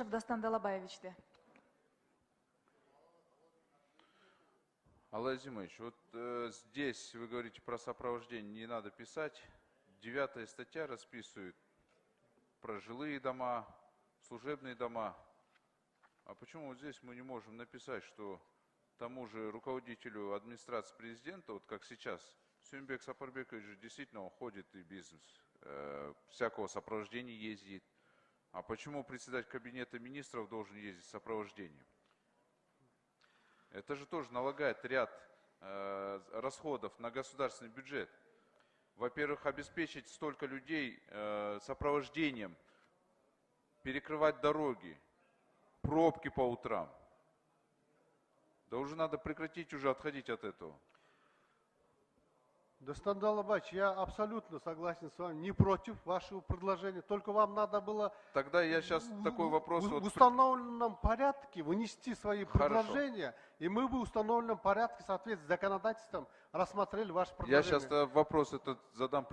Дастан Далабаевичте. Алла Азимович, вот здесь вы говорите про сопровождение, не надо писать. 9 статья расписывает про жилые дома, служебные дома. А почему вот здесь мы не можем написать, что тому же руководителю администрации президента, вот как сейчас, Сюмбек Сапарбекович же действительно он ходит и без всякого сопровождения ездит. А почему председатель кабинета министров должен ездить с сопровождением? Это же тоже налагает ряд расходов на государственный бюджет. Во-первых, обеспечить столько людей сопровождением, перекрывать дороги, пробки по утрам. Да уже надо прекратить уже отходить от этого. Дастан Далабаевич, я абсолютно согласен с вами, не против вашего предложения, только вам надо было Тогда я сейчас такой вопрос... в установленном порядке вынести свои предложения, и мы бы в установленном порядке, в соответствии с законодательством, рассмотрели ваше предложение. Я сейчас вопрос этот задам.